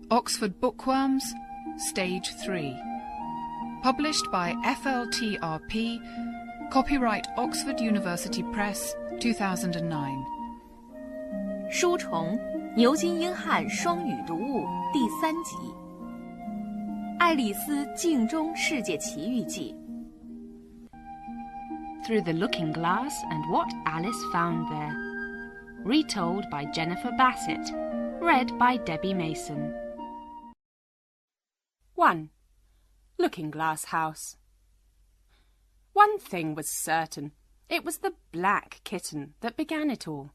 Oxford Bookworms, Stage 3. Published by FLTRP, copyright Oxford University Press, 2009. 书虫牛津英汉双语读物第3集《爱丽丝镜中世界奇遇记》 Through the Looking Glass and What Alice Found There. Retold by Jennifer Bassett. Read by Debbie Mason. 1. Looking Glass House. One thing was certain. It was the black kitten that began it all.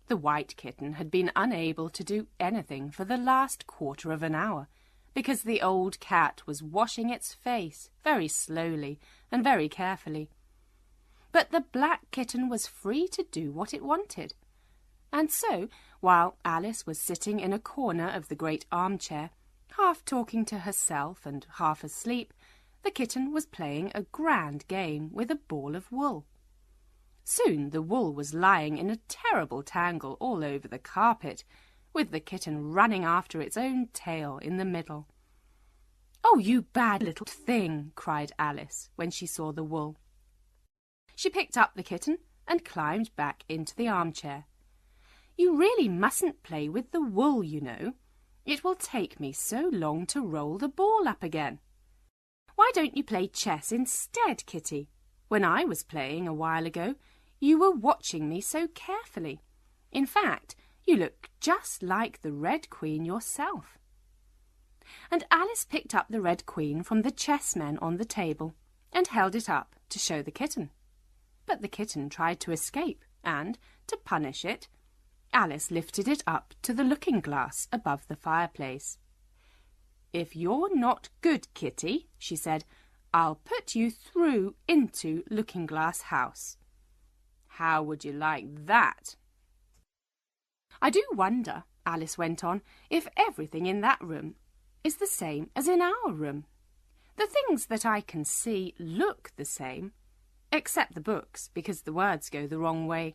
The white kitten had been unable to do anything for the last quarter of an hour, because the old cat was washing its face very slowly and very carefully. But the black kitten was free to do what it wanted. And so, while Alice was sitting in a corner of the great armchair, half talking to herself and half asleep, the kitten was playing a grand game with a ball of wool. Soon the wool was lying in a terrible tangle all over the carpet, with the kitten running after its own tail in the middle. "Oh, you bad little thing!" cried Alice when she saw the wool. She picked up the kitten and climbed back into the armchair. "You really mustn't play with the wool, you know. It will take me so long to roll the ball up again. Why don't you play chess instead, Kitty? When I was playing a while ago, you were watching me so carefully. In fact, you look just like the Red Queen yourself." And Alice picked up the Red Queen from the chessmen on the table and held it up to show the kitten. But the kitten tried to escape, and, to punish it, Alice lifted it up to the looking-glass above the fireplace. "If you're not good, Kitty," she said, "I'll put you through into Looking-Glass House. How would you like that?" "I do wonder," Alice went on, "if everything in that room is the same as in our room. The things that I can see look the same, except the books, because the words go the wrong way.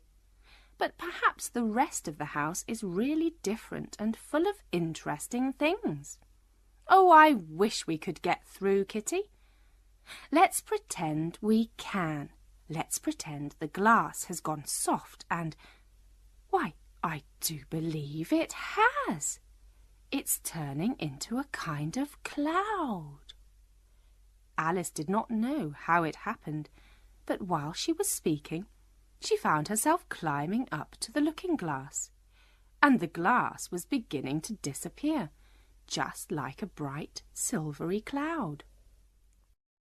But perhaps the rest of the house is really different and full of interesting things. Oh, I wish we could get through, Kitty. Let's pretend we can. Let's pretend the glass has gone soft and... Why, I do believe it has. It's turning into a kind of cloud." Alice did not know how it happened, but while she was speaking, she found herself climbing up to the looking-glass, and the glass was beginning to disappear, just like a bright silvery cloud.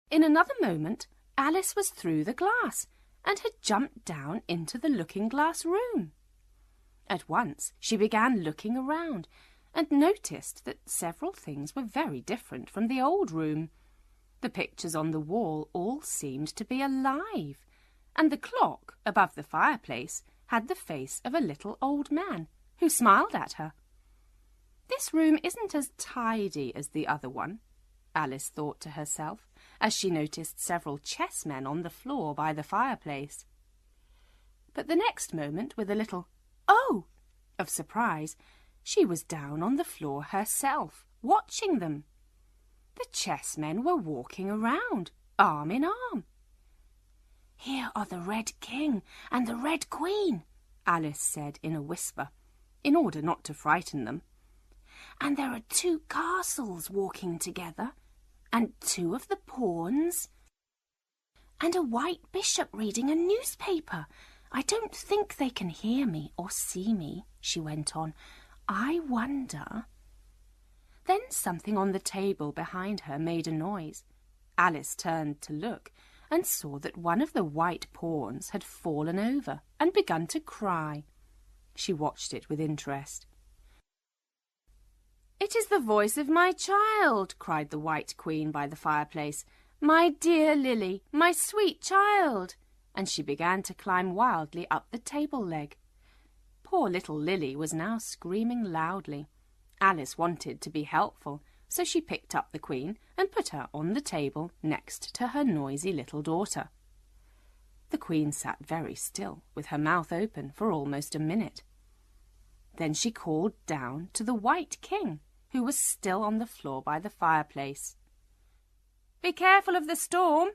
In another moment, Alice was through the glass and had jumped down into the looking-glass room. At once she began looking around and noticed that several things were very different from the old room. The pictures on the wall all seemed to be alive, and the clock above the fireplace had the face of a little old man who smiled at her. "This room isn't as tidy as the other one," Alice thought to herself, as she noticed several chessmen on the floor by the fireplace. But the next moment, with a little "oh!" of surprise, she was down on the floor herself, watching them. The chessmen were walking around, arm in arm. "Here are the Red King and the Red Queen," Alice said in a whisper, in order not to frighten them. "And there are 2 castles walking together, and 2 of the pawns, and a white bishop reading a newspaper. I don't think they can hear me or see me," she went on. "I wonder—" Then something on the table behind her made a noise. Alice turned to look and saw that one of the white pawns had fallen over and begun to cry. She watched it with interest. "It is the voice of my child," cried the White Queen by the fireplace. "My dear Lily, my sweet child!" And she began to climb wildly up the table leg. Poor little Lily was now screaming loudly. Alice wanted to be helpful, so she picked up the Queen and put her on the table next to her noisy little daughter. The Queen sat very still, with her mouth open, for almost a minute. Then she called down to the White King, who was still on the floor by the fireplace. "Be careful of the storm."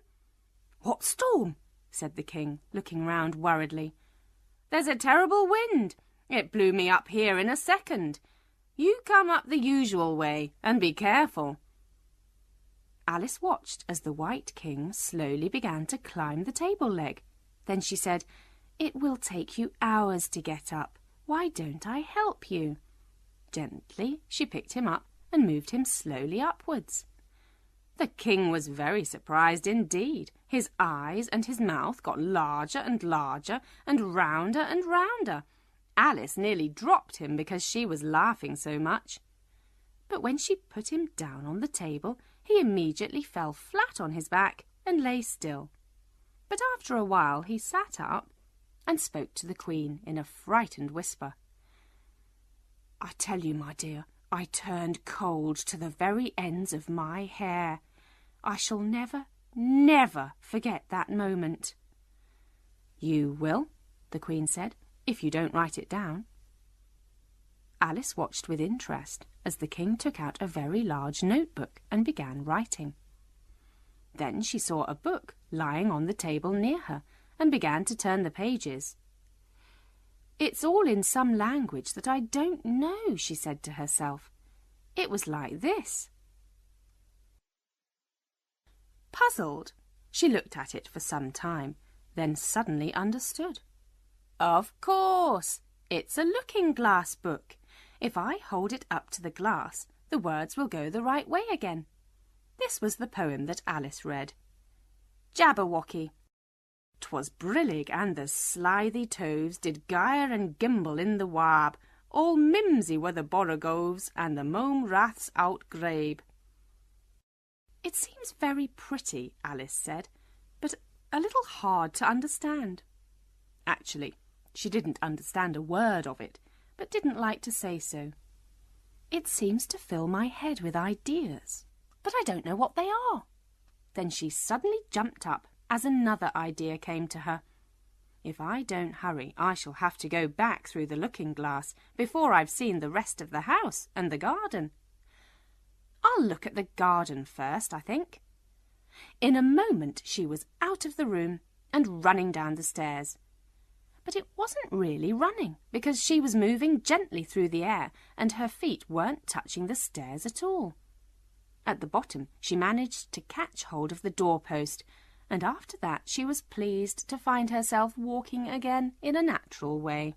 "What storm?" said the king, looking round worriedly. "There's a terrible wind. It blew me up here in a second. You come up the usual way and be careful." Alice watched as the White King slowly began to climb the table leg. Then she said, "It will take you hours to get up. Why don't I help you?" Gently she picked him up and moved him slowly upwards. The king was very surprised indeed. His eyes and his mouth got larger and larger and rounder. Alice nearly dropped him because she was laughing so much. But when she put him down on the table, he immediately fell flat on his back and lay still. But after a while he sat up and spoke to the Queen in a frightened whisper. "I tell you, my dear, I turned cold to the very ends of my hair. I shall never, never forget that moment." "You will," the Queen said, "if you don't write it down." Alice watched with interest as the king took out a very large notebook and began writing. Then she saw a book lying on the table near her and began to turn the pages. "It's all in some language that I don't know," she said to herself. It was like this. Puzzled, she looked at it for some time, then suddenly understood. "Of course, it's a looking-glass book. If I hold it up to the glass, the words will go the right way again." This was the poem that Alice read. Jabberwocky. "'Twas brillig and the slithy toves did gyre and gimble in the wab. All mimsy were the borogoves and the mome raths outgrabe." "It seems very pretty," Alice said, "but a little hard to understand." Actually, she didn't understand a word of it, but didn't like to say so. "It seems to fill my head with ideas, but I don't know what they are." Then she suddenly jumped up as another idea came to her. "If I don't hurry, I shall have to go back through the looking-glass before I've seen the rest of the house and the garden. I'll look at the garden first, I think." In a moment she was out of the room and running down the stairs. But it wasn't really running, because she was moving gently through the air and her feet weren't touching the stairs at all. At the bottom she managed to catch hold of the doorpost, and after that she was pleased to find herself walking again in a natural way.